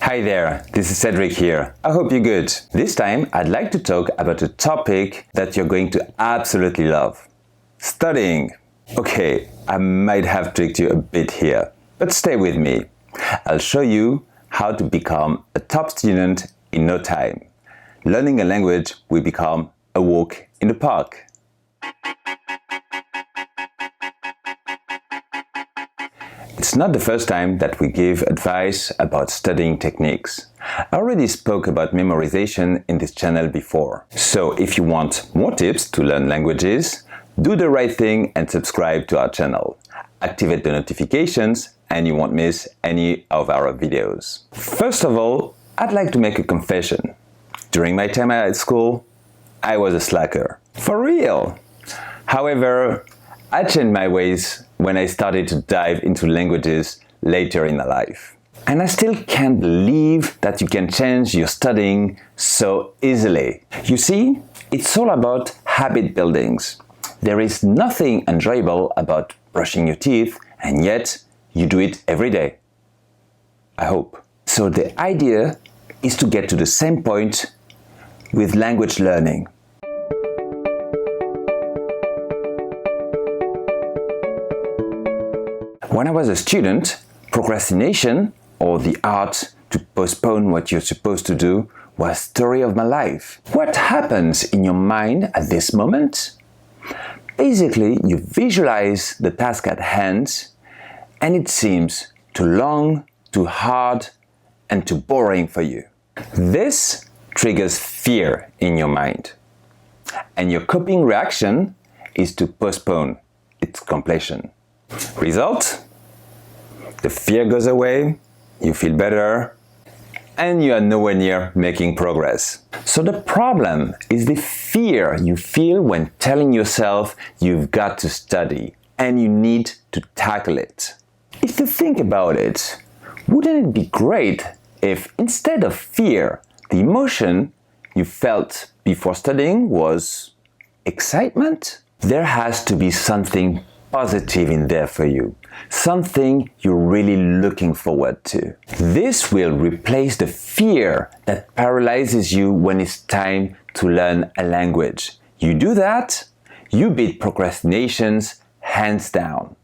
Hi there, this is Cédric here. I hope you're good. This time I'd like to talk about a topic that you're going to absolutely love. Studying. Okay, I might have tricked you a bit here, but stay with me. I'll show you how to become a top student in no time. Learning a language will become a walk in the park. It's not the first time that we give advice about studying techniques. I already spoke about memorization in this channel before. So if you want more tips to learn languages, do the right thing and subscribe to our channel. Activate the notifications and you won't miss any of our videos. First of all, I'd like to make a confession. During my time at school, I was a slacker. For real! However, I changed my ways when I started to dive into languages later in my life. And I still can't believe that you can change your studying so easily. You see, it's all about habit buildings. There is nothing enjoyable about brushing your teeth, and yet you do it every day. I hope. So the idea is to get to the same point with language learning. When I was a student, procrastination, or the art to postpone what you're supposed to do, was the story of my life. What happens in your mind at this moment? Basically, you visualize the task at hand, and it seems too long, too hard, and too boring for you. This triggers fear in your mind, and your coping reaction is to postpone its completion. Result? The fear goes away, you feel better, and you are nowhere near making progress. So the problem is the fear you feel when telling yourself you've got to study and you need to tackle it. If you think about it, wouldn't it be great if instead of fear, the emotion you felt before studying was excitement? There has to be something positive in there for you, something you're really looking forward to. This will replace the fear that paralyzes you when it's time to learn a language. You do that, you beat procrastinations hands down.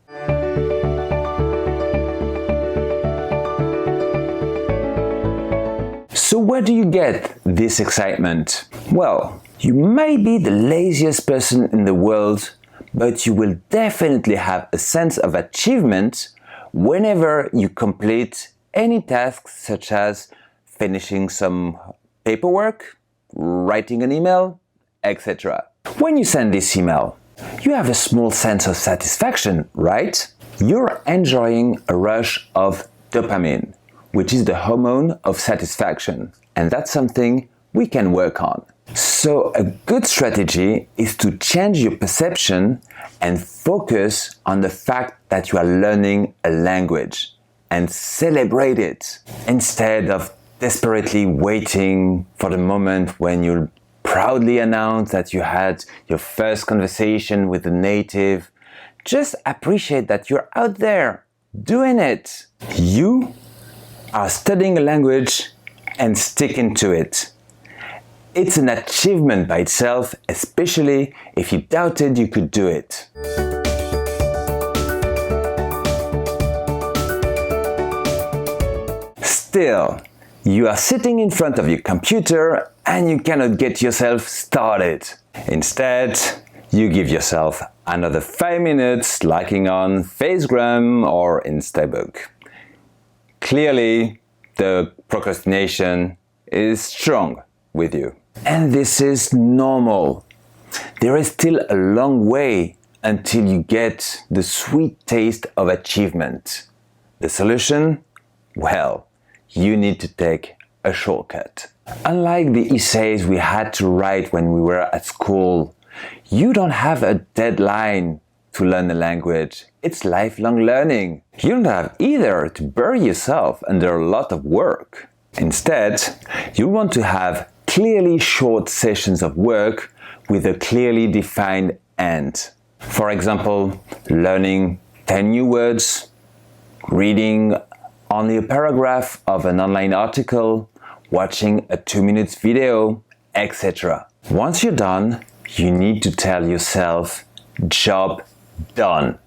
So where do you get this excitement? Well, you may be the laziest person in the world, but you will definitely have a sense of achievement whenever you complete any task, such as finishing some paperwork, writing an email, etc. When you send this email, you have a small sense of satisfaction, right? You're enjoying a rush of dopamine, which is the hormone of satisfaction, and that's something we can work on. So a good strategy is to change your perception and focus on the fact that you are learning a language and celebrate it instead of desperately waiting for the moment when you'll proudly announce that you had your first conversation with a native. Just appreciate that you're out there doing it. You are studying a language and sticking to it. It's an achievement by itself, especially if you doubted you could do it. Still, you are sitting in front of your computer and you cannot get yourself started. Instead, you give yourself another 5 minutes liking on Facegram or Instabook. Clearly, the procrastination is strong with you. And this is normal. There is still a long way until you get the sweet taste of achievement. The solution? Well, you need to take a shortcut. Unlike the essays we had to write when we were at school, you don't have a deadline to learn a language. It's lifelong learning. You don't have either to bury yourself under a lot of work. Instead, you want to have clearly short sessions of work with a clearly defined end. For example, learning 10 new words, reading only a paragraph of an online article, watching a 2-minute video, etc. Once you're done, you need to tell yourself, job done,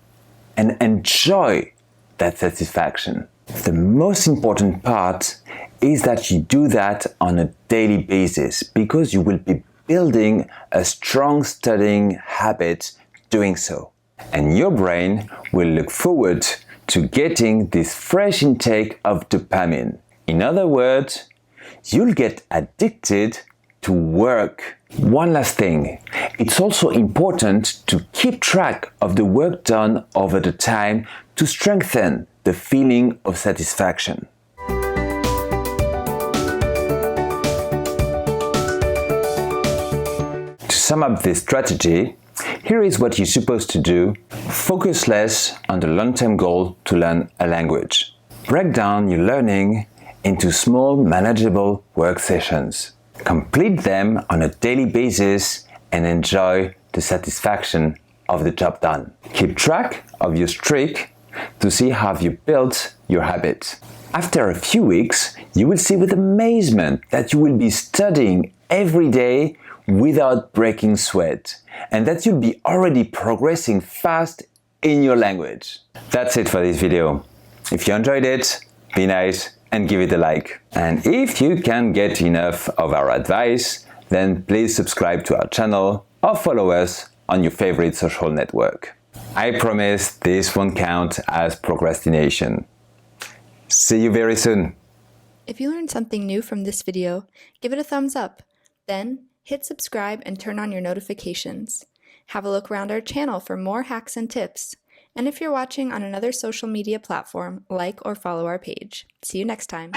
and enjoy that satisfaction. The most important part is that you do that on a daily basis because you will be building a strong studying habit doing so. And your brain will look forward to getting this fresh intake of dopamine. In other words, you'll get addicted to work. One last thing, it's also important to keep track of the work done over the time to strengthen the feeling of satisfaction. To sum up this strategy, here is what you're supposed to do. Focus less on the long-term goal to learn a language. Break down your learning into small, manageable work sessions. Complete them on a daily basis and enjoy the satisfaction of the job done. Keep track of your streak to see how you built your habit. After a few weeks, you will see with amazement that you will be studying every day without breaking sweat, and that you'll be already progressing fast in your language. That's it for this video. If you enjoyed it, be nice and give it a like. And if you can't get enough of our advice, then please subscribe to our channel or follow us on your favorite social network. I promise this won't count as procrastination. See you very soon. If you learned something new from this video, give it a thumbs up. Then hit subscribe and turn on your notifications. Have a look around our channel for more hacks and tips. And if you're watching on another social media platform, like or follow our page. See you next time.